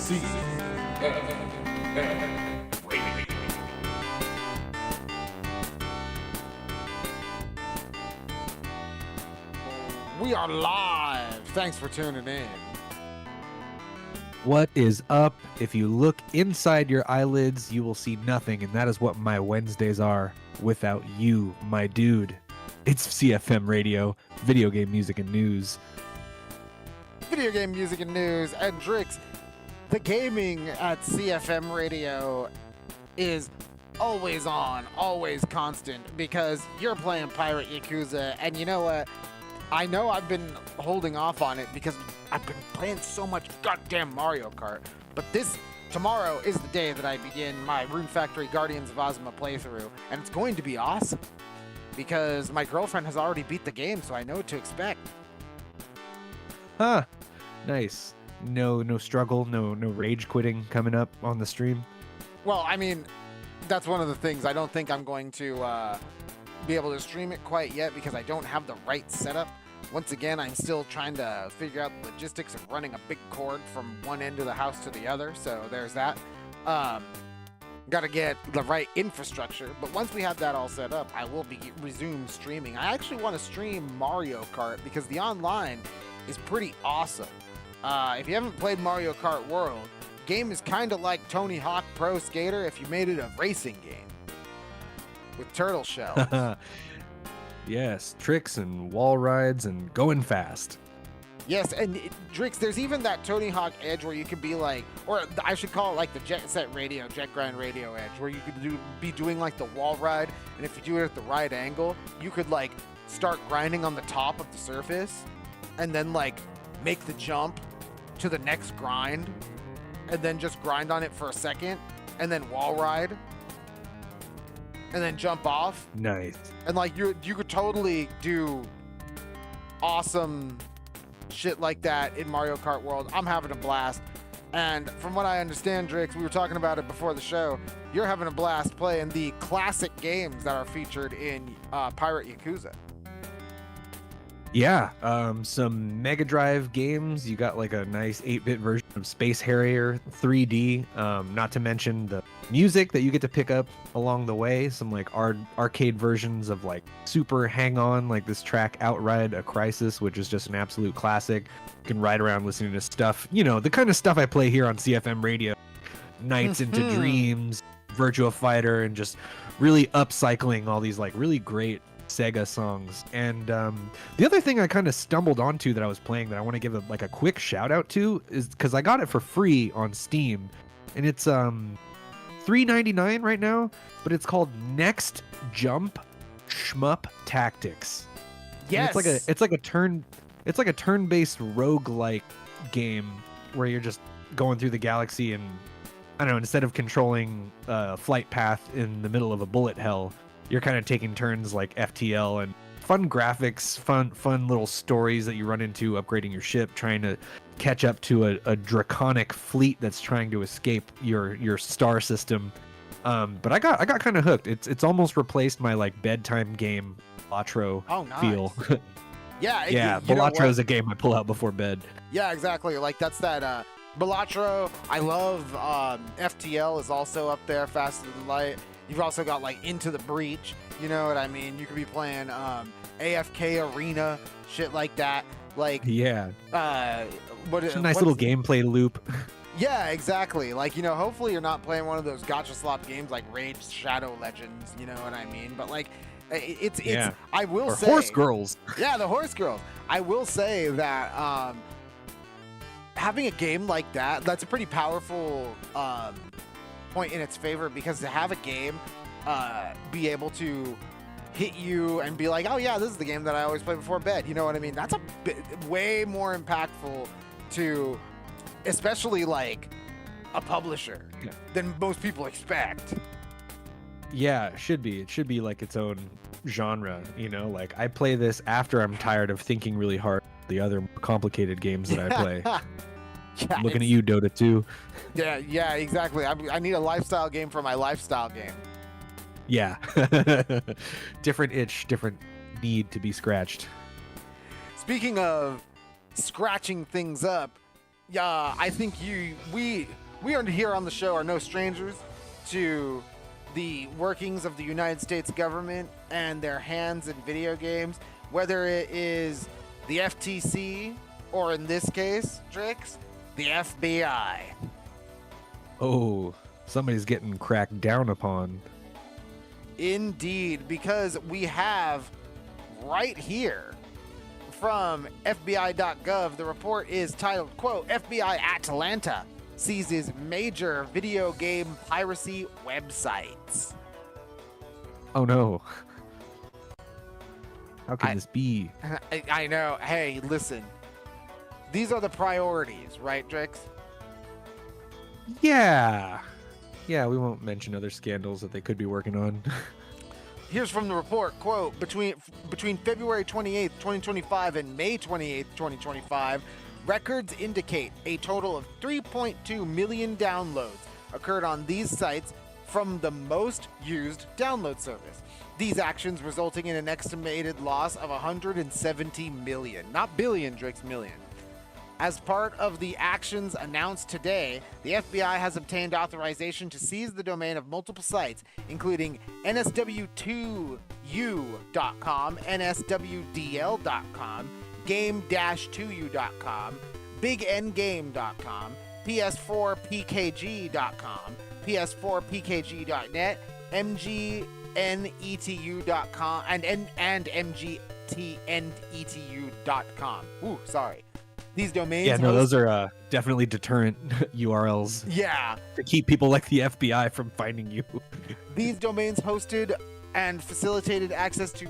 CFM Radio. We are live. Thanks for tuning in. What is up? If you look inside your eyelids, you will see nothing, and that is what my Wednesdays are without you, my dude. It's CFM Radio, video game music and news. Video game music and news, and Drix, the gaming at CFM Radio is always on, always constant, because you're playing Pirate Yakuza, and you know what? I know I've been holding off on it because I've been playing so much goddamn Mario Kart, but tomorrow is the day that I begin my Rune Factory Guardians of Ozma playthrough, and it's going to be awesome because my girlfriend has already beat the game, so I know what to expect. Huh. Nice. No struggle, no rage quitting coming up on the stream. Well, I mean, that's one of the things. I don't think I'm going to be able to stream it quite yet because I don't have the right setup. Once again, I'm still trying to figure out the logistics of running a big cord from one end of the house to the other, so there's that. Got to get the right infrastructure, but once we have that all set up, I will resume streaming. I actually want to stream Mario Kart because the online is pretty awesome. If you haven't played Mario Kart World, game is kind of like Tony Hawk Pro Skater if you made it a racing game with turtle shells. Yes, tricks and wall rides and going fast. Yes, and Drix, there's even that Tony Hawk edge where you could be like, or I should call it like the Jet Grind Radio edge, where you could be doing like the wall ride, and if you do it at the right angle, you could like start grinding on the top of the surface, and then like make the jump to the next grind, and then just grind on it for a second, and then wall ride, and then jump off. Nice. And like you could totally do awesome shit like that in Mario Kart World. I'm having a blast. And from what I understand, Drix, we were talking about it before the show, you're having a blast playing the classic games that are featured in Pirate Yakuza. Yeah, some Mega Drive games. You got like a nice 8-bit version of Space Harrier 3D. Not to mention the music that you get to pick up along the way. Some like arcade versions of like Super Hang On, like this track Outride a Crisis, which is just an absolute classic. You can ride around listening to stuff, you know, the kind of stuff I play here on CFM Radio. Nights into Dreams, Virtua Fighter, and just really upcycling all these like really great Sega songs. And the other thing I kind of stumbled onto that I was playing that I want to give a quick shout out to is because I got it for free on Steam, and it's $3.99 right now, but it's called Next Jump Shmup Tactics. Yes. And it's like a turn-based roguelike game where you're just going through the galaxy, and I don't know, instead of controlling a flight path in the middle of a bullet hell, you're kind of taking turns like FTL, and fun graphics, fun little stories that you run into upgrading your ship, trying to catch up to a draconic fleet that's trying to escape your star system. But I got kind of hooked. It's almost replaced my like bedtime game Balatro feel. Yeah, Balatro is a game I pull out before bed. Yeah, exactly. Like that's that Balatro. I love FTL is also up there, Faster Than Light. You've also got like Into the Breach, you know what I mean? You could be playing AFK Arena, shit like that. Like yeah, it's a nice little gameplay loop. Yeah, exactly. Like, you know, hopefully you're not playing one of those gacha slop games like Rage Shadow Legends, you know what I mean? But like, it's I will say Horse Girls. Yeah, the Horse Girls. I will say that having a game like that's a pretty powerful point in its favor, because to have a game be able to hit you and be like, oh yeah, this is the game that I always play before bed, you know what I mean? That's way more impactful to especially like a publisher than most people expect. Yeah, it should be like its own genre, you know? Like I play this after I'm tired of thinking really hard the other more complicated games that I play. Yeah, I'm looking at you, Dota 2. Yeah, exactly. I need a lifestyle game for my lifestyle game. Yeah. Different itch, different need to be scratched. Speaking of scratching things up, Yeah, I think we here on the show are no strangers to the workings of the United States government and their hands in video games, whether it is the FTC or, in this case, Drix, the FBI. Oh, somebody's getting cracked down upon. Indeed, because we have right here from FBI.gov, the report is titled, quote, FBI Atlanta seizes major video game piracy websites. Oh no. How can this be? I know. Hey, listen. These are the priorities, right, Drix? Yeah. Yeah, we won't mention other scandals that they could be working on. Here's from the report, quote, between February 28th, 2025 and May 28th, 2025, records indicate a total of 3.2 million downloads occurred on these sites from the most used download service. These actions resulting in an estimated loss of 170 million. Not billion, Drix, million. As part of the actions announced today, the FBI has obtained authorization to seize the domain of multiple sites, including nsw2u.com, nswdl.com, game-2u.com, bignGame.com, ps4pkg.com, ps4pkg.net, mgnetu.com, and mgtnetu.com. Ooh, sorry. These domains. Yeah, no, those are definitely deterrent URLs. Yeah. To keep people like the FBI from finding you. These domains hosted and facilitated access to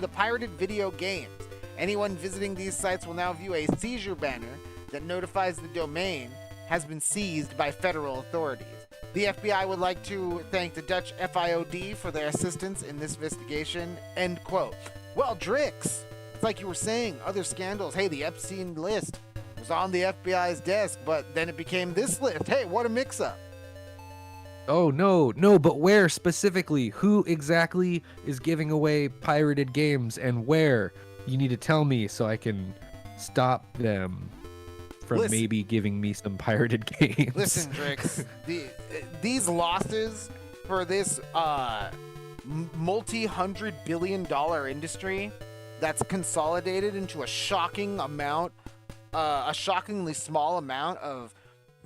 the pirated video games. Anyone visiting these sites will now view a seizure banner that notifies the domain has been seized by federal authorities. The FBI would like to thank the Dutch FIOD for their assistance in this investigation. End quote. Well, Drix, like you were saying, other scandals. Hey, the Epstein list was on the FBI's desk, but then it became this list. Hey, what a mix-up. Oh, no, but where specifically? Who exactly is giving away pirated games and where? You need to tell me so I can stop them from maybe giving me some pirated games. Listen, Drix, these losses for this multi-hundred billion dollar industry that's consolidated into a shocking amount, a shockingly small amount of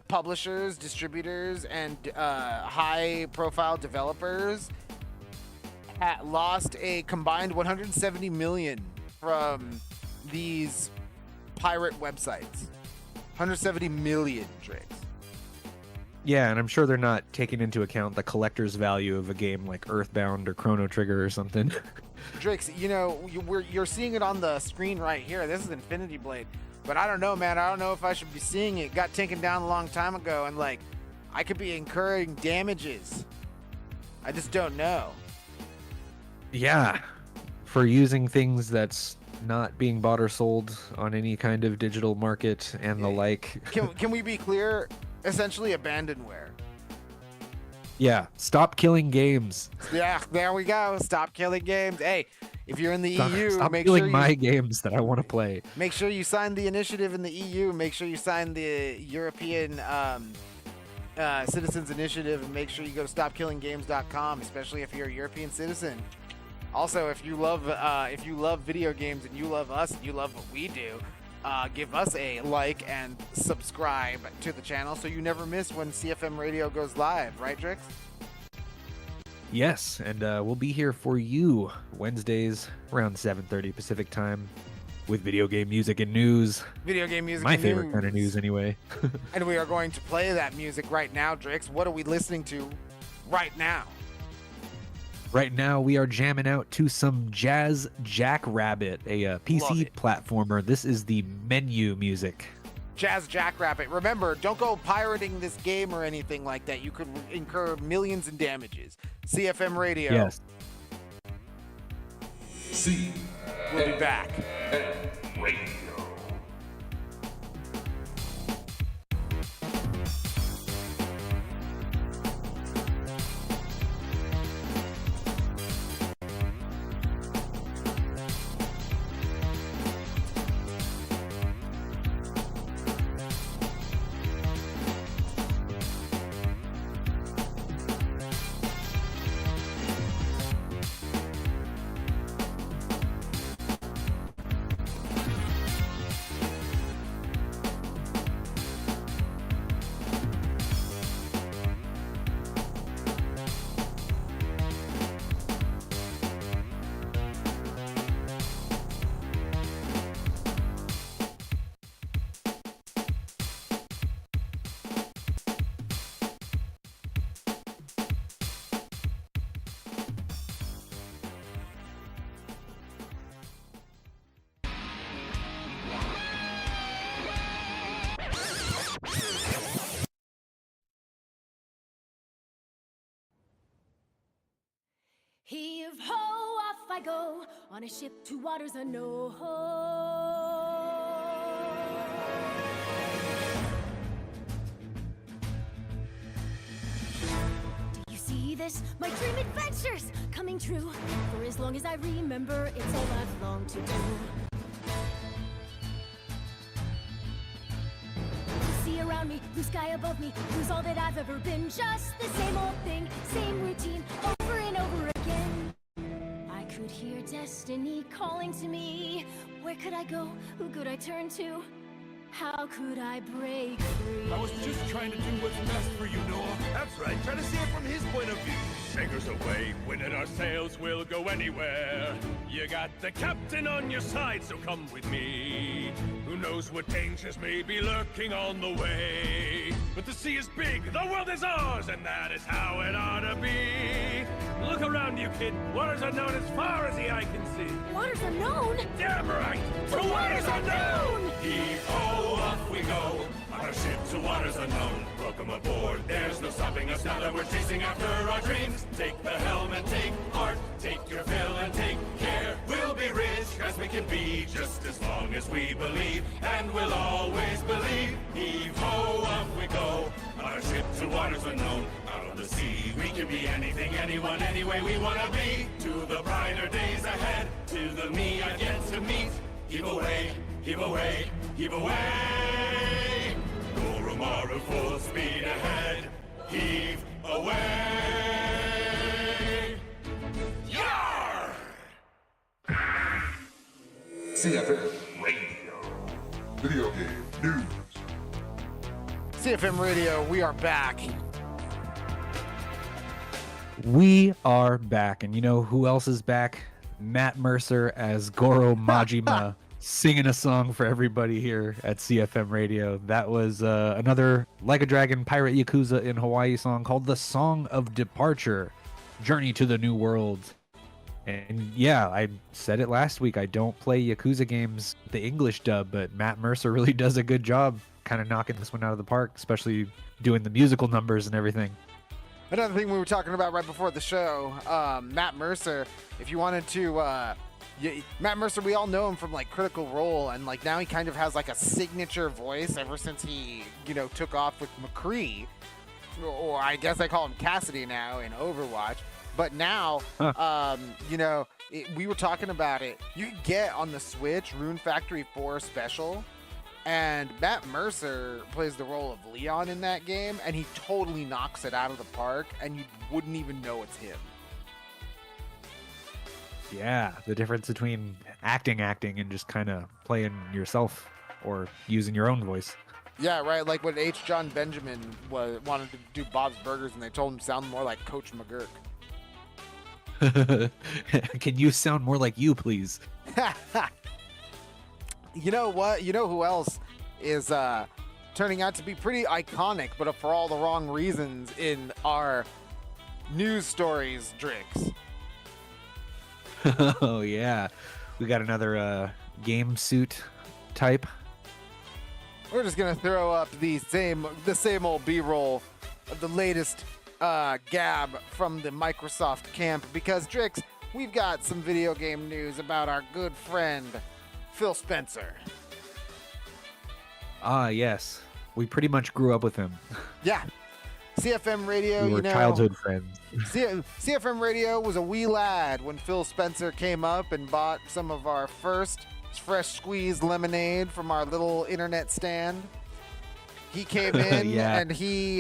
publishers, distributors, and high-profile developers lost a combined 170 million from these pirate websites. 170 million, Drix. Yeah, and I'm sure they're not taking into account the collector's value of a game like Earthbound or Chrono Trigger or something. Drix, you know, you're seeing it on the screen right here. This is Infinity Blade. But I don't know, man. I don't know if I should be seeing it. It got taken down a long time ago, and, like, I could be incurring damages. I just don't know. Yeah, for using things that's not being bought or sold on any kind of digital market and the like. Can we be clear? Essentially abandonware. Yeah, stop killing games. Yeah, there we go. Stop killing games. Hey, if you're in the EU, stop make killing sure my games that I want to play. Make sure you sign the initiative in the EU. Make sure you sign the European Citizens Initiative, and make sure you go to stopkillinggames.com, especially if you're a European citizen. Also, if you love video games and you love us and you love what we do, give us a like and subscribe to the channel so you never miss when CFM Radio goes live. Right, Drix? Yes, and we'll be here for you Wednesdays around 7:30 Pacific time with video game music and news. Video game music My and favorite news. kind of news anyway. And we are going to play that music right now, Drix. What are we listening to right now? Right now, we are jamming out to some Jazz Jackrabbit, a PC platformer. This is the menu music. Jazz Jackrabbit. Remember, don't go pirating this game or anything like that. You could incur millions in damages. CFM Radio. Yes. We'll be back. Radio. Heave ho, off I go on a ship to waters unknown. Do you see this? My dream adventures coming true. For as long as I remember, it's all I've longed to do. Sea around me, blue sky above me, lose all that I've ever been. Just the same old thing, same routine, over and over again. I could hear destiny calling to me. Where could I go? Who could I turn to? How could I break free? I was just trying to do what's best for you, Noah. That's right, try to see it from his point of view. Fingers away, winning our sails, we'll go anywhere. You got the captain on your side, so come with me. Who knows what dangers may be lurking on the way. But the sea is big, the world is ours, and that is how it ought to be. Look around you, kid. Waters unknown as far as the eye can see. Waters unknown? Damn right! To waters unknown! Heave-ho, off we go, on our ship to waters unknown. Welcome aboard, there's no stopping us now that we're chasing after our dreams. Take the helm and take heart, take your fill and take care. We'll be rich as we can be, just as long as we believe, and we'll always believe. Heave-ho, off we go, on our ship to waters unknown. Out on the sea, we can be anything, anyone, any way we wanna be. To the brighter days ahead, to the me I've yet to meet. Heave away, heave away, heave away. Goromaru full speed ahead. Heave away. Yar! CFM Radio. Video Game News. CFM Radio, we are back. We are back, and you know who else is back? Matt Mercer as Goro Majima, singing a song for everybody here at CFM Radio. That was another Like a Dragon Pirate Yakuza in Hawaii song called The Song of Departure, Journey to the New World. And yeah, I said it last week, I don't play Yakuza games the English dub, but Matt Mercer really does a good job kind of knocking this one out of the park, especially doing the musical numbers and everything. Another thing we were talking about right before the show, Matt Mercer, if you wanted to, Matt Mercer, we all know him from like Critical Role, and like now he kind of has like a signature voice ever since he, took off with McCree, or I guess I call him Cassidy now in Overwatch. But now, we were talking about it. You can get on the Switch Rune Factory 4 Special, and Matt Mercer plays the role of Leon in that game, and he totally knocks it out of the park, and you wouldn't even know it's him. Yeah, the difference between acting and just kind of playing yourself or using your own voice. Yeah, right. Like when H. John Benjamin wanted to do Bob's Burgers, and they told him to sound more like Coach McGurk. Can you sound more like you, please? You know what? You know who else is turning out to be pretty iconic, but for all the wrong reasons in our news stories, Drix? Oh, yeah. We got another game suit type. We're just going to throw up the same old B-roll of the latest gab from the Microsoft camp, because, Drix, we've got some video game news about our good friend Phil Spencer. Ah, yes. We pretty much grew up with him. Yeah. CFM Radio, We were childhood friends. CFM Radio was a wee lad when Phil Spencer came up and bought some of our first fresh squeezed lemonade from our little internet stand. He came in Yeah. and he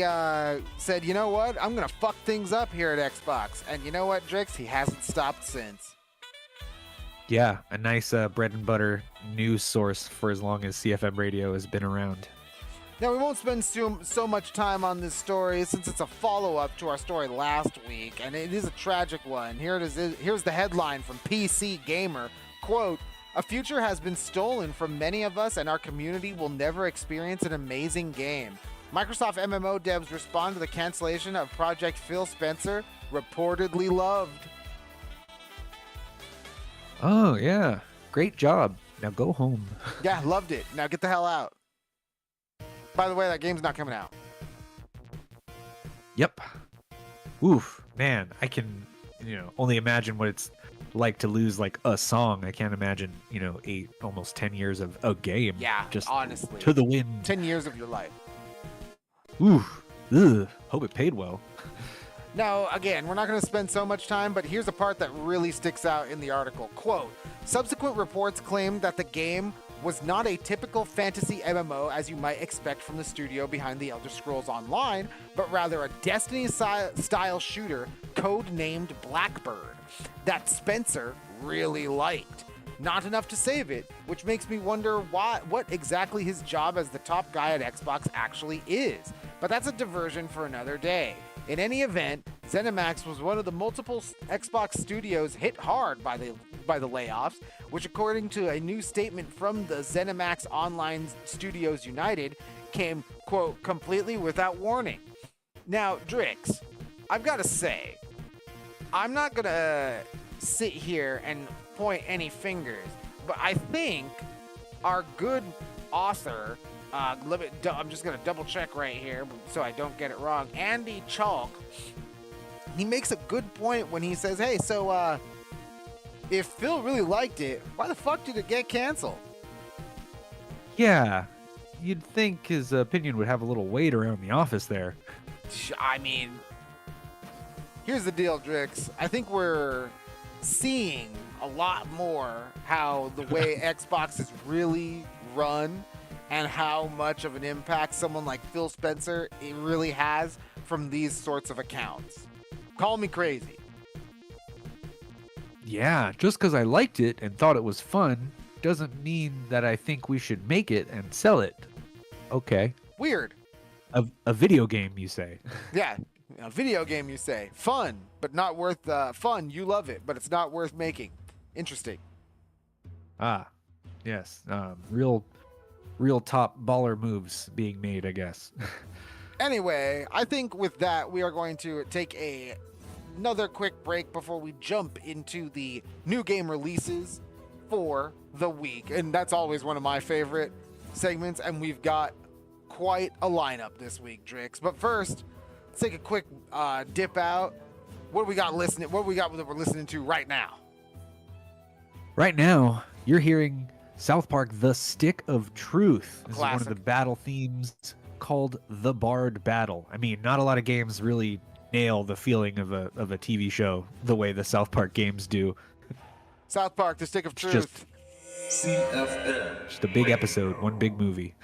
said, you know what? I'm going to fuck things up here at Xbox. And you know what, Drix? He hasn't stopped since. Yeah, a nice bread and butter news source for as long as CFM Radio has been around. Now, we won't spend so much time on this story since it's a follow-up to our story last week, and it is a tragic one. Here it is. Here's the headline from PC Gamer. Quote, "A future has been stolen from many of us, and our community will never experience an amazing game. Microsoft MMO devs respond to the cancellation of Project Phil Spencer, reportedly loved." Oh, yeah. Great job. Now go home. Yeah, loved it. Now get the hell out. By the way, that game's not coming out. Yep. Oof, man, I can only imagine what it's like to lose like a song. I can't imagine, 8, almost 10 years of a game. Yeah, just honestly. to the wind. 10 years of your life. Ooh, ugh, hope it paid well. Now, again, we're not going to spend so much time, but here's a part that really sticks out in the article. Quote, subsequent reports claimed that the game was not a typical fantasy MMO as you might expect from the studio behind the Elder Scrolls Online, but rather a Destiny-style shooter code-named Blackbird that Spencer really liked. Not enough to save it, which makes me wonder what exactly his job as the top guy at Xbox actually is. But that's a diversion for another day. In any event, ZeniMax was one of the multiple Xbox studios hit hard by the layoffs, which according to a new statement from the ZeniMax Online Studios United, came, quote, completely without warning. Now, Drix, I've got to say, I'm not going to sit here and point any fingers, but I think our good author, I'm just going to double check right here so I don't get it wrong, Andy Chalk, he makes a good point when he says, hey, so if Phil really liked it, why the fuck did it get canceled? Yeah, you'd think his opinion would have a little weight around the office there. I mean, here's the deal, Drix. I think we're seeing a lot more how the way Xbox is really run and how much of an impact someone like Phil Spencer it really has from these sorts of accounts. Call me crazy. Yeah, just because I liked it and thought it was fun doesn't mean that I think we should make it and sell it. Okay. Weird. A video game, you say? Yeah, a video game, you say. Fun, but not worth fun. You love it, but it's not worth making. Interesting. Ah, yes. Real top baller moves being made, I guess. Anyway, I think with that, we are going to take another quick break before we jump into the new game releases for the week. And that's always one of my favorite segments, and we've got quite a lineup this week, Drix. But first, let's take a quick dip out. What do we got listening? What do we got that we're listening to right now? Right now, you're hearing South Park: The Stick of Truth. This is one of the battle themes called The Bard Battle. I mean, not a lot of games really nail the feeling of a TV show the way the South Park games do. South Park: The Stick of Truth. CFM. Just a big episode, one big movie.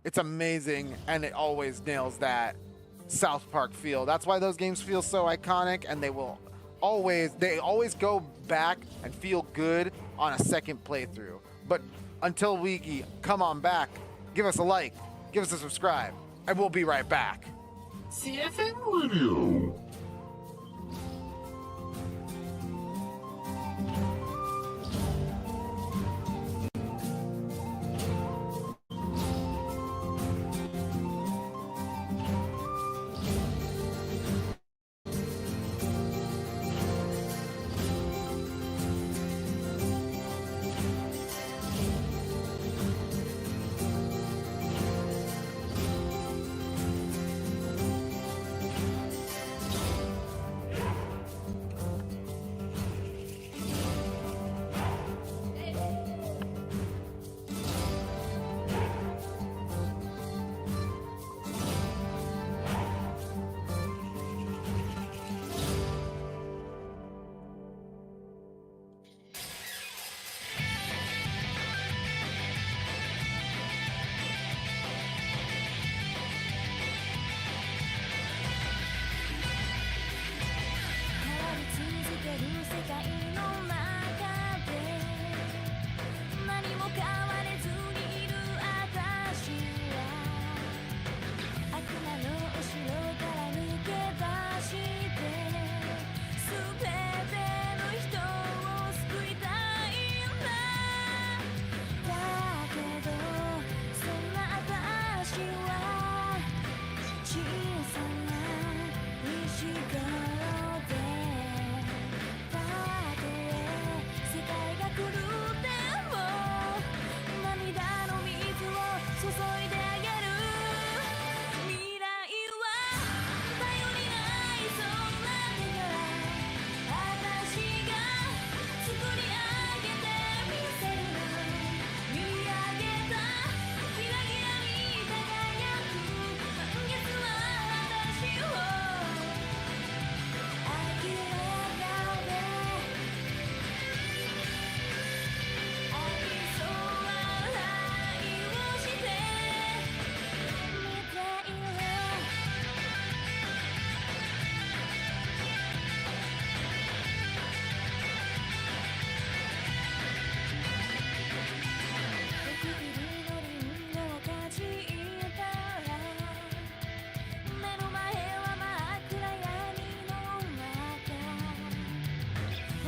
It's amazing, and it always nails that South Park feel. That's why those games feel so iconic, and they always go back and feel good on a second playthrough. But until we come on back, give us a like, give us a subscribe, and we'll be right back. CFM Radio.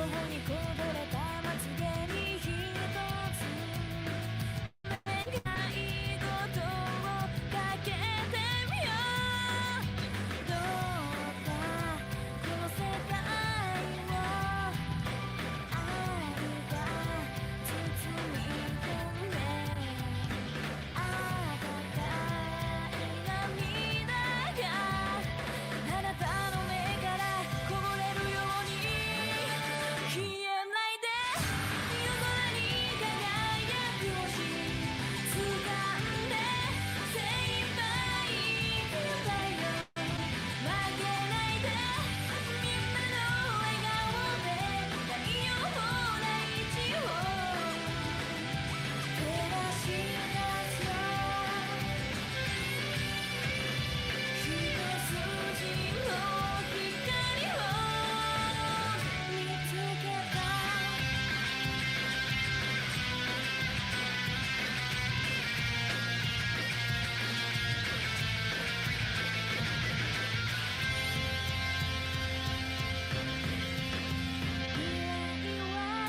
にこぼれたまつげに一つ願い事をかけてみようどうかこの世界を愛が包み込んで温かい涙があなたの目からこぼれるように消えないで夜空に輝く星掴んで精一杯生きよう太陽負けないでみんなの笑顔で太陽大地を照らし出すよ一筋の光を見つけた未来は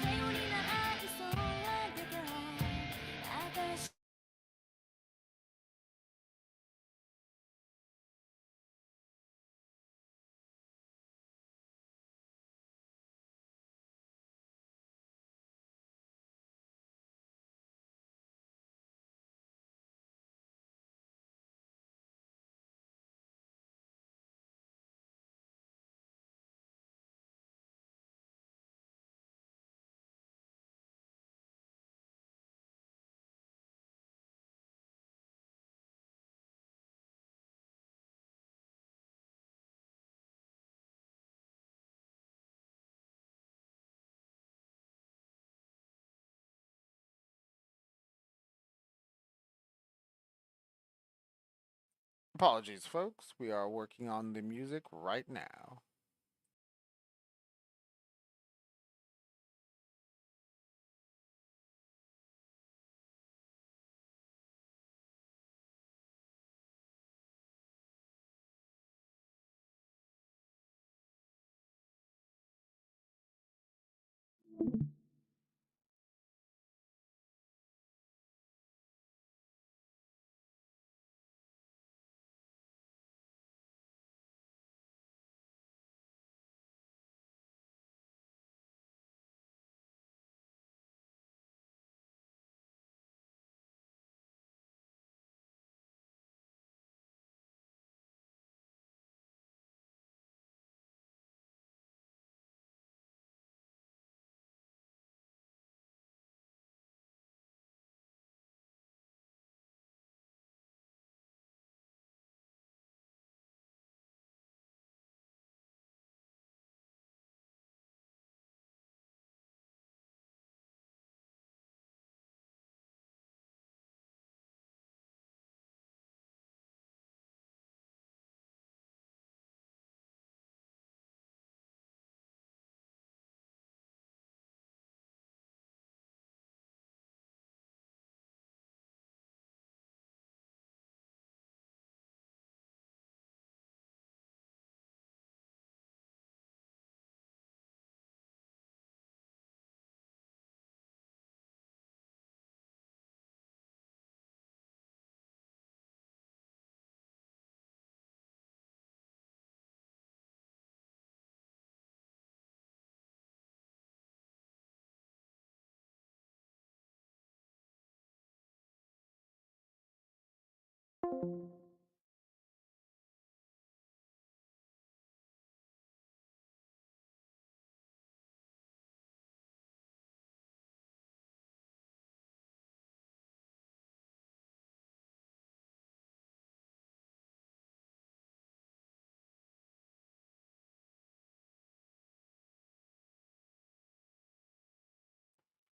頼りないそうだから新しいApologies, folks. We are working on the music right now.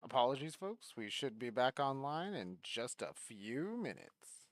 Apologies, folks. We should be back online in just a few minutes.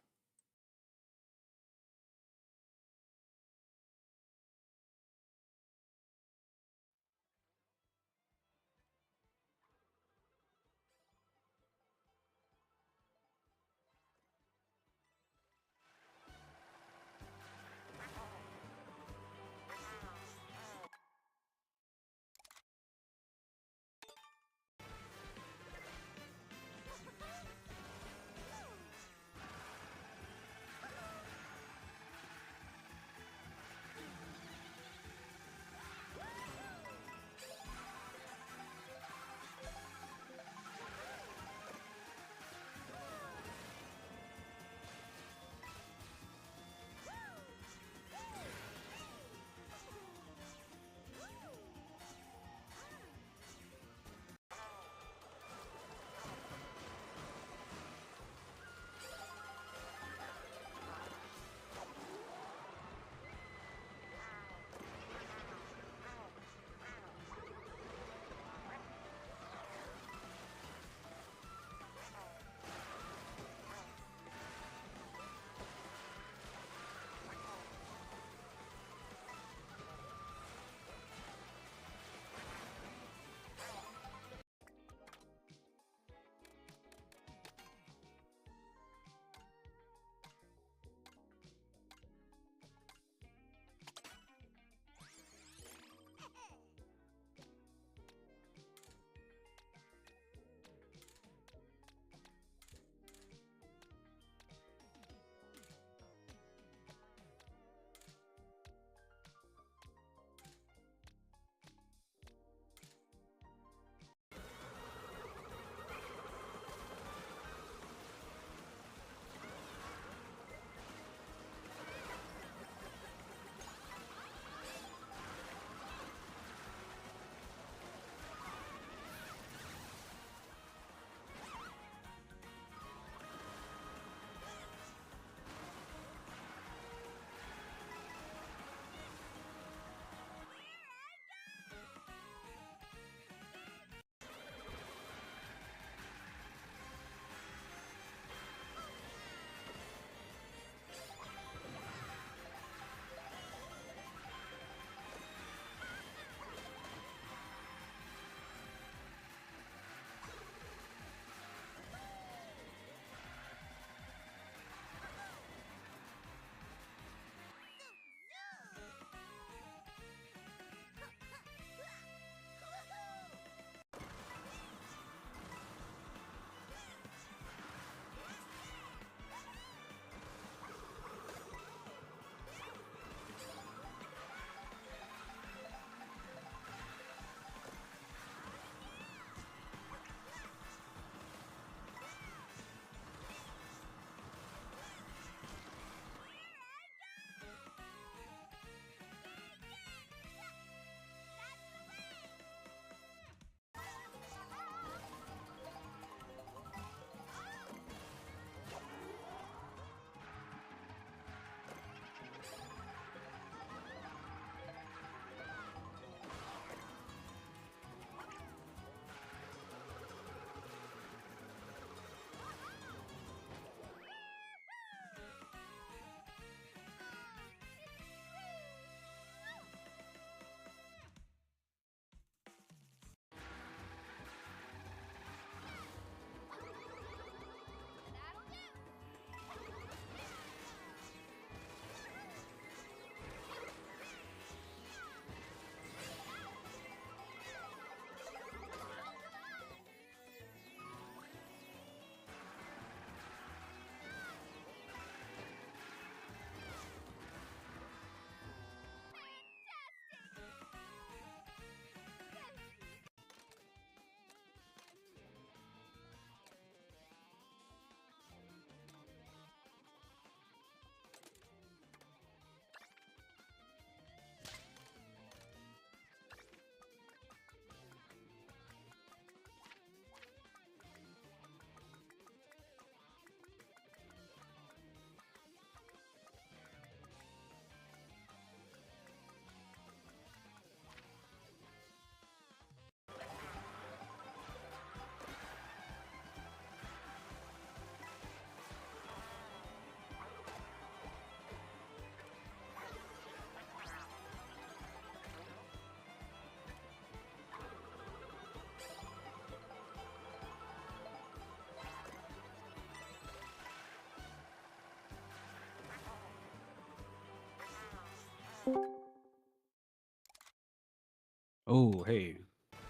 Oh, hey.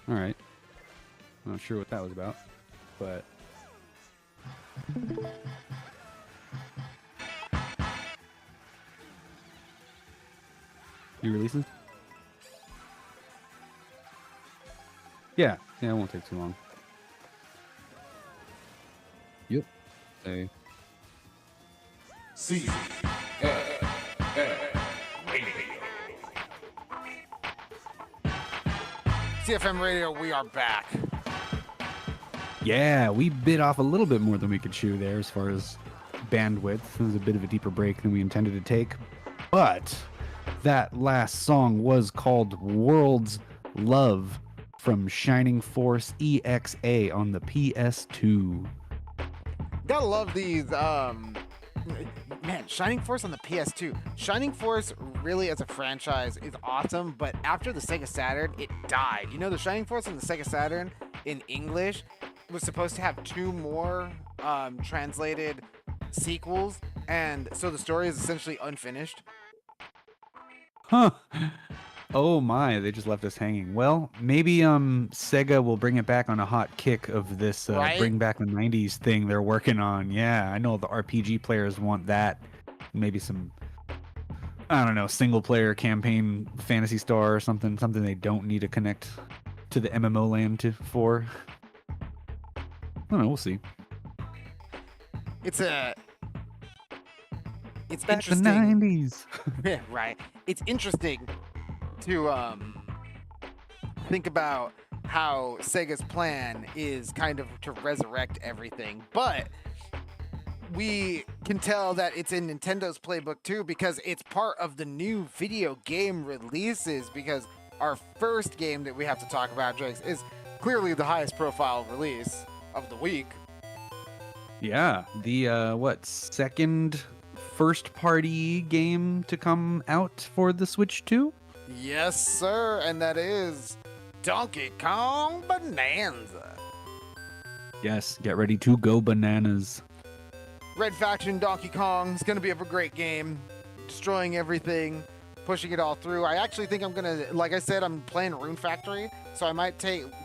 All right. I'm not sure what that was about, but... You releasing? Yeah, it won't take too long. Yep. Say. CFM Radio, we are back. Yeah, we bit off a little bit more than we could chew there as far as bandwidth. It was a bit of a deeper break than we intended to take. But that last song was called World's Love from Shining Force EXA on the PS2. Gotta love these, man, Shining Force on the PS2. Shining Force really as a franchise is awesome, but after the Sega Saturn, it died. You know, the Shining Force on the Sega Saturn in English was supposed to have 2 more translated sequels, and so the story is essentially unfinished. Huh. Oh my, they just left us hanging. Well, maybe Sega will bring it back on a hot kick of this Right? bring back the 90s thing they're working on. Yeah, I know the RPG players want that. Maybe some, I don't know, single player campaign Phantasy Star or something they don't need to connect to the MMO land for. I don't know, we'll see. It's Back the interesting. 90s. Yeah, right. It's interesting to think about how Sega's plan is kind of to resurrect everything, but we can tell that it's in Nintendo's playbook too, because it's part of the new video game releases, because our first game that we have to talk about, Drakes, is clearly the highest profile release of the week. Yeah, the second first party game to come out for the Switch 2? Yes, sir, and that is Donkey Kong Bonanza. Yes, get ready to go bananas. Red Faction Donkey Kong is going to be a great game, destroying everything, pushing it all through. I actually think I'm going to, like I said, I'm playing Rune Factory, so I might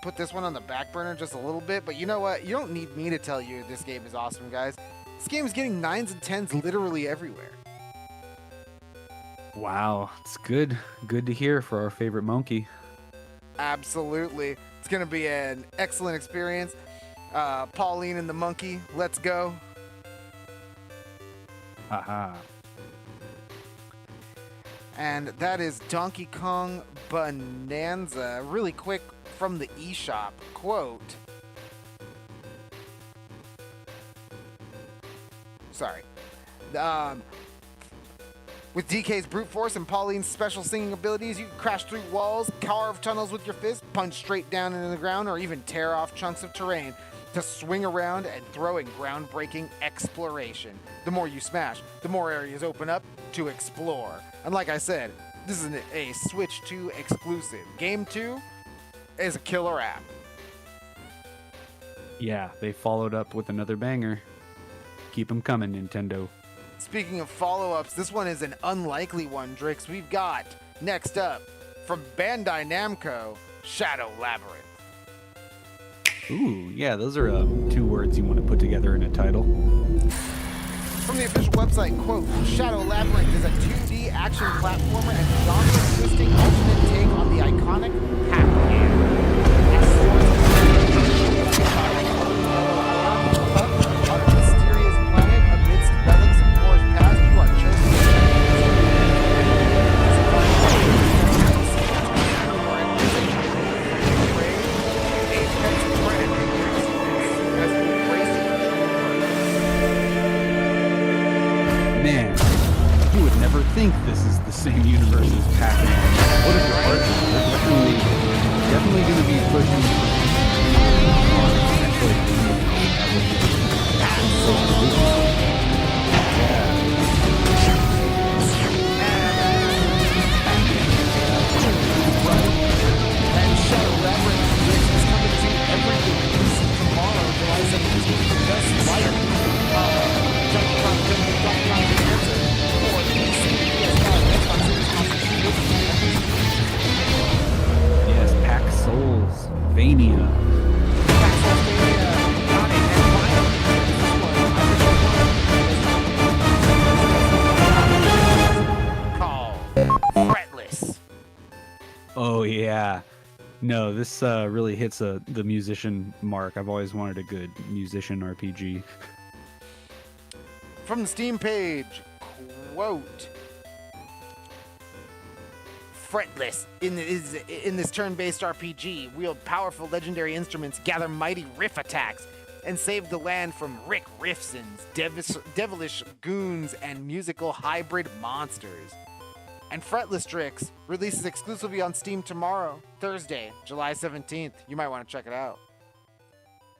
put this one on the back burner just a little bit, but you know what? You don't need me to tell you this game is awesome, guys. This game is getting 9s and 10s literally everywhere. Wow, it's good. Good to hear for our favorite monkey. Absolutely. It's going to be an excellent experience. Pauline and the monkey, let's go. Haha. And that is Donkey Kong Bonanza. Really quick from the eShop quote. Sorry. With DK's brute force and Pauline's special singing abilities, you can crash through walls, carve tunnels with your fist, punch straight down into the ground, or even tear off chunks of terrain to swing around and throw in groundbreaking exploration. The more you smash, the more areas open up to explore. And like I said, this is a Switch 2 exclusive. Game 2 is a killer app. Yeah, they followed up with another banger. Keep them coming, Nintendo. Speaking of follow-ups, this one is an unlikely one, Drix. We've got, next up, from Bandai Namco, Shadow Labyrinth. Ooh, yeah, those are 2 words you want to put together in a title. From the official website, quote, Shadow Labyrinth is a 2D action platformer and genre-twisting alternate take on the iconic Pac-Man. On a mysterious planet amidst relics of wars past, you are chosen Man, you would never think this is the same universe as Pac-Man. What a departure. They're definitely going to be pushing and Shadow Labyrinth is coming to every release tomorrow, July 17th, just like Donkey Kong Bonanza for PC, PS5, Xbox Series, console, Yes, Castlevania. Called Fretless. Oh yeah. No, this really hits the musician mark. I've always wanted a good musician RPG. From the Steam page, quote, Fretless, in this turn-based RPG, wield powerful legendary instruments, gather mighty riff attacks, and save the land from Rick Riffson's devilish goons and musical hybrid monsters. And Fretless Drix releases exclusively on Steam tomorrow, Thursday, July 17th. You might want to check it out.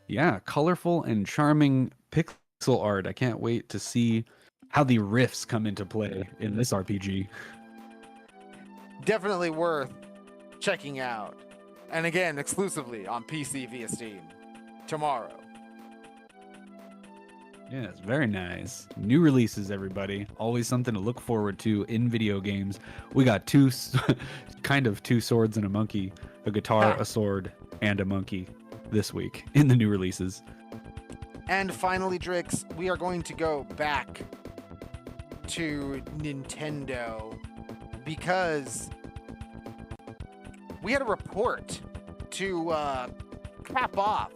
Yeah, colorful and charming pixel art. I can't wait to see how the riffs come into play in this RPG. Definitely worth checking out. And again, exclusively on PC via Steam tomorrow. Yes, very nice. New releases, everybody. Always something to look forward to in video games. We got two swords and a monkey, a guitar, a sword, and a monkey this week in the new releases. And finally, Drix, we are going to go back to Nintendo because we had a report to cap off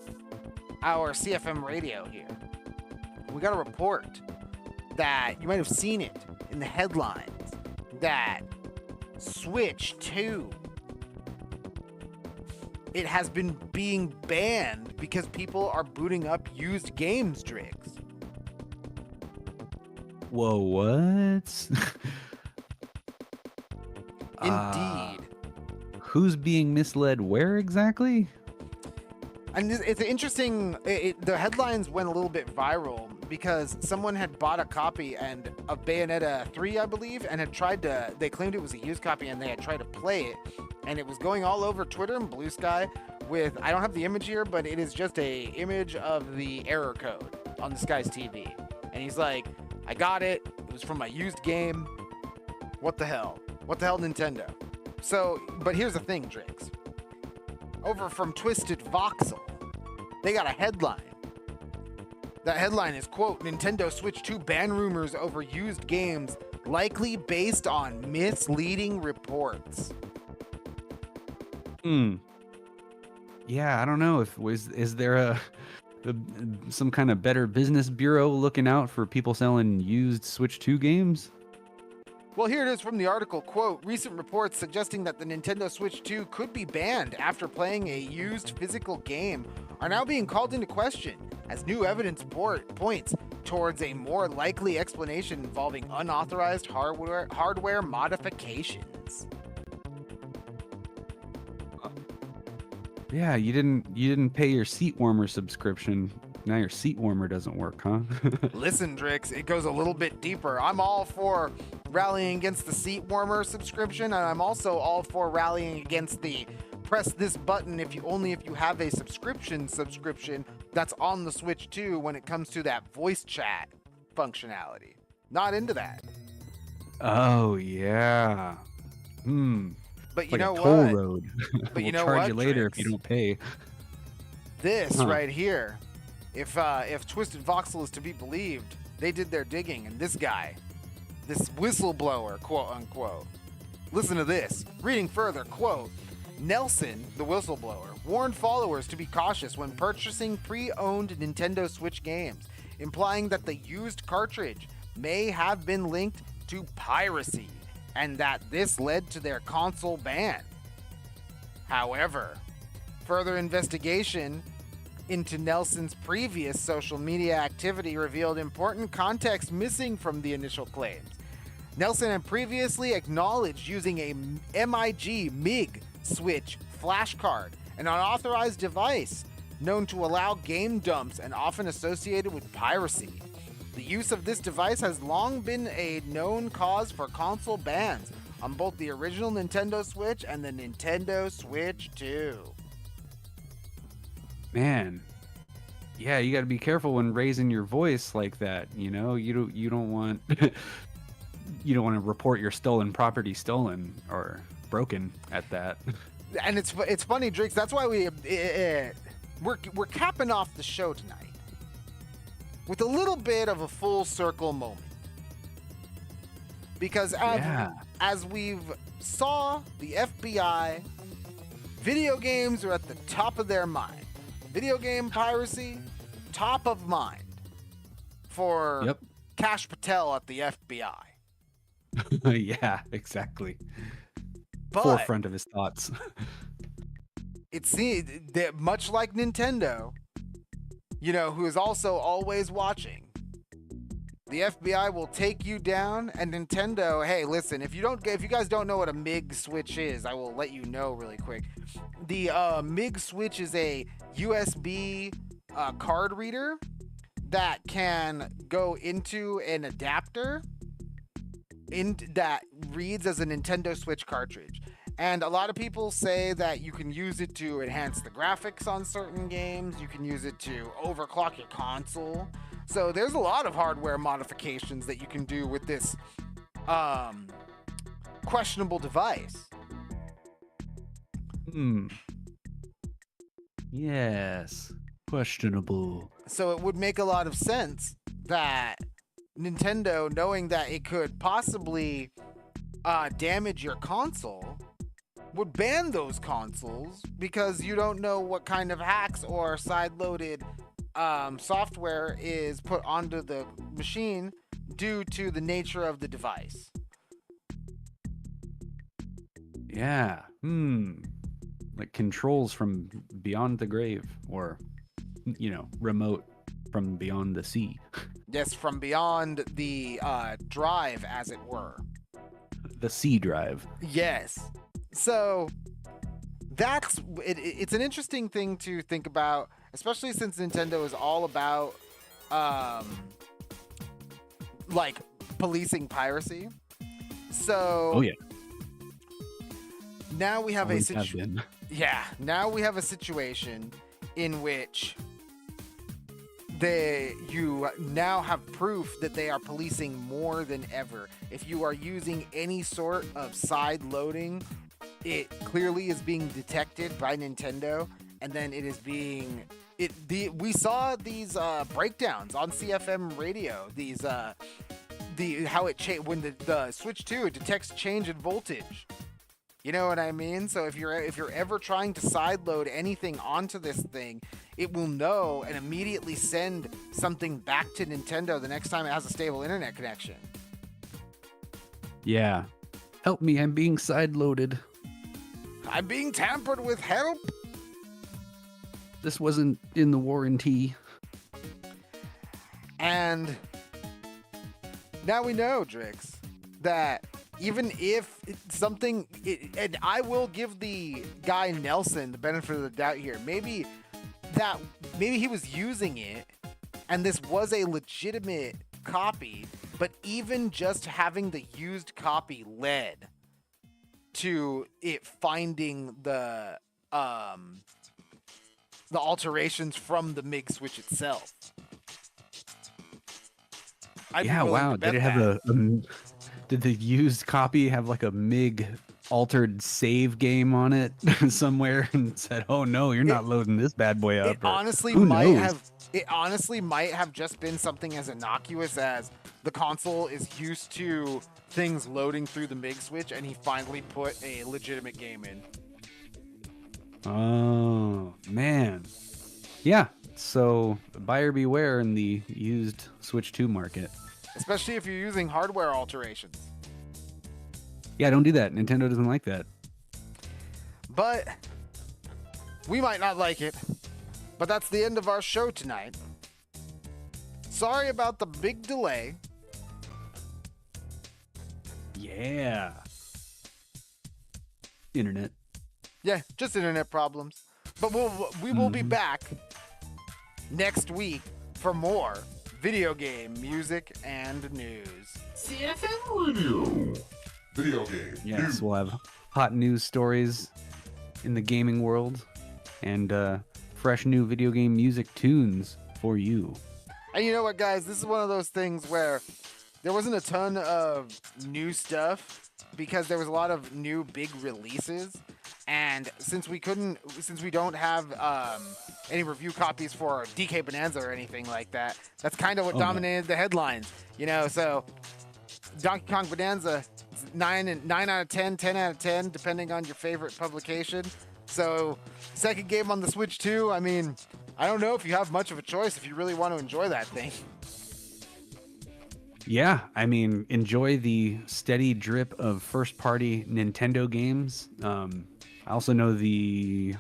our CFM Radio here. We got a report that you might have seen it in the headlines that Switch 2, it has been being banned because people are booting up used games, Drix. Whoa, what? Indeed. Who's being misled where exactly? And it's interesting, the headlines went a little bit viral because someone had bought a copy of Bayonetta 3, I believe, and they claimed it was a used copy and they had tried to play it, and it was going all over Twitter and Blue Sky with, I don't have the image here, but it is just a image of the error code on this guy's TV. And he's like, I got it, it was from my used game, what the hell? What the hell, Nintendo? So, but here's the thing, Drix. Over from Twisted Voxel, they got a headline. That headline is, quote, Nintendo Switch 2 ban rumors over used games likely based on misleading reports. Yeah, I don't know if is there some kind of better business bureau looking out for people selling used Switch 2 games? Well, here it is from the article, quote, recent reports suggesting that the Nintendo Switch 2 could be banned after playing a used physical game are now being called into question as new evidence points towards a more likely explanation involving unauthorized hardware modifications. Yeah, you didn't pay your seat warmer subscription. Now your seat warmer doesn't work, huh? Listen, Drix, it goes a little bit deeper. I'm all for rallying against the seat warmer subscription, and I'm also all for rallying against the press this button if you have a subscription that's on the Switch 2 when it comes to that voice chat functionality. Not into that. Oh yeah. But you like know a toll what? road. But we'll you know charge what, you later Drix? if you don't pay. This right here, if Twisted Voxel is to be believed, they did their digging, and this guy, this whistleblower, quote unquote. Listen to this. Reading further, quote, Nelson, the whistleblower, warned followers to be cautious when purchasing pre-owned Nintendo Switch games, implying that the used cartridge may have been linked to piracy, and that this led to their console ban. However, further investigation into Nelson's previous social media activity revealed important context missing from the initial claims. Nelson had previously acknowledged using a MIG Switch flash card, an unauthorized device known to allow game dumps and often associated with piracy. The use of this device has long been a known cause for console bans on both the original Nintendo Switch and the Nintendo Switch 2. Man, yeah, you got to be careful when raising your voice like that. You know, you don't want you don't want to report your stolen property stolen or broken at that. And it's funny, Drix. That's why we're capping off the show tonight with a little bit of a full circle moment, because as we've saw the FBI, video games are at the top of their mind. Video game piracy, top of mind for Kash Patel at the FBI. Yeah, exactly. But Forefront of his thoughts. It's that much like Nintendo, who is also always watching. The FBI will take you down, and Nintendo, hey, listen, if you guys don't know what a MIG switch is, I will let you know really quick. The MIG switch is a USB card reader that can go into an adapter that reads as a Nintendo Switch cartridge. And a lot of people say that you can use it to enhance the graphics on certain games. You can use it to overclock your console. So there's a lot of hardware modifications that you can do with this questionable device. Yes. Questionable. So it would make a lot of sense that Nintendo, knowing that it could possibly damage your console, would ban those consoles because you don't know what kind of hacks or side-loaded software is put onto the machine due to the nature of the device. Yeah. Like controls from beyond the grave, or, remote from beyond the sea. Yes, from beyond the drive, as it were. The C drive. Yes. So that's it. It's an interesting thing to think about, especially since Nintendo is all about like policing piracy. So Oh yeah. Now we have Always have been. Now we have a situation in which you now have proof that they are policing more than ever. If you are using any sort of side loading, it clearly is being detected by Nintendo, and then it is being we saw these breakdowns on CFM Radio. These when the Switch 2 detects change in voltage. You know what I mean? So if you're ever trying to sideload anything onto this thing, it will know and immediately send something back to Nintendo the next time it has a stable internet connection. Yeah. Help me, I'm being sideloaded. I'm being tampered with, help! This wasn't in the warranty. And now we know, Drix, that even if something, and I will give the guy Nelson the benefit of the doubt here. Maybe he was using it, and this was a legitimate copy. But even just having the used copy led to it finding the alterations from the MIG switch itself. Yeah, wow. Did it have did the used copy have like a MIG altered save game on it somewhere and said, "Oh no, you're not loading this bad boy up"? It honestly might have just been something as innocuous as the console is used to things loading through the MIG switch, and he finally put a legitimate game in. Oh man, yeah. So buyer beware in the used Switch 2 market. Especially if you're using hardware alterations. Yeah, don't do that. Nintendo doesn't like that. But we might not like it. But that's the end of our show tonight. Sorry about the big delay. Yeah. Internet. Yeah, just internet problems. But we will be back next week for more video game music and news. CFM Radio. Video game. Yes, we'll have hot news stories in the gaming world and fresh new video game music tunes for you. And you know what, guys? This is one of those things where there wasn't a ton of new stuff because there was a lot of new big releases. And since we don't have any review copies for DK Bonanza or anything like that, that's kind of what dominated the headlines, you know. So Donkey Kong Bonanza, 9 out of 10, 10 out of 10, depending on your favorite publication. So second game on the Switch 2. I mean, I don't know if you have much of a choice if you really want to enjoy that thing. Yeah, I mean, enjoy the steady drip of first-party Nintendo games. I also know the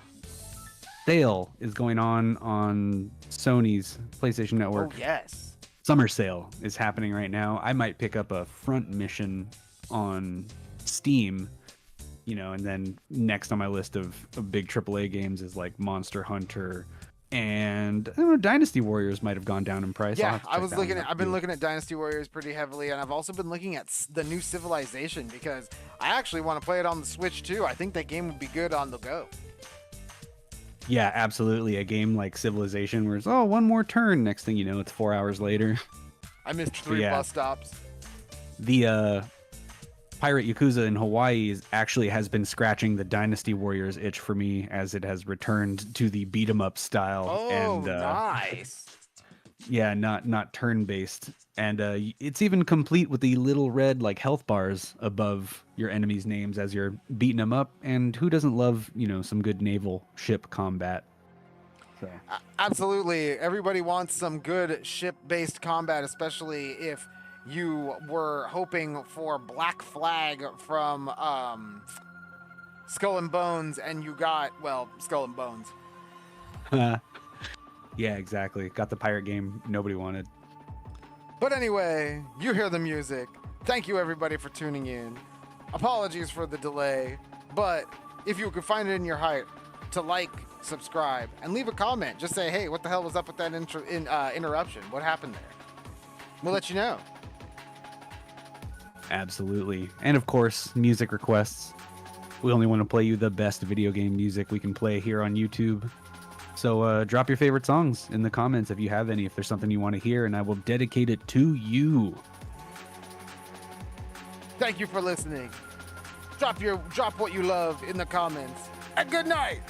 sale is going on Sony's PlayStation Network. Oh, yes. Summer sale is happening right now. I might pick up a front mission on Steam, you know, and then next on my list of big AAA games is like Monster Hunter, and I don't know, Dynasty Warriors might have gone down in price. Yeah, I've been looking at Dynasty Warriors pretty heavily, and I've also been looking at the new Civilization because I actually want to play it on the Switch too. I think that game would be good on the go. Yeah, absolutely. A game like Civilization where it's, one more turn. Next thing you know, it's 4 hours later. I missed 3 bus stops. The Pirate Yakuza in Hawaii actually has been scratching the Dynasty Warriors itch for me as it has returned to the beat 'em up style. Oh, nice. Yeah, not turn-based. And it's even complete with the little red like health bars above your enemies' names as you're beating them up. And who doesn't love, you know, some good naval ship combat? So. Absolutely. Everybody wants some good ship-based combat, especially if you were hoping for Black Flag from Skull and Bones, and you got, well, Skull and Bones. Yeah, exactly. Got the pirate game nobody wanted. But anyway, you hear the music. Thank you, everybody, for tuning in. Apologies for the delay, but if you could find it in your heart to like, subscribe, and leave a comment. Just say, hey, what the hell was up with that interruption? What happened there? We'll let you know. Absolutely. And of course, music requests. We only want to play you the best video game music we can play here on YouTube. So drop your favorite songs in the comments if you have any, if there's something you want to hear, and I will dedicate it to you. Thank you for listening. Drop what you love in the comments. And good night.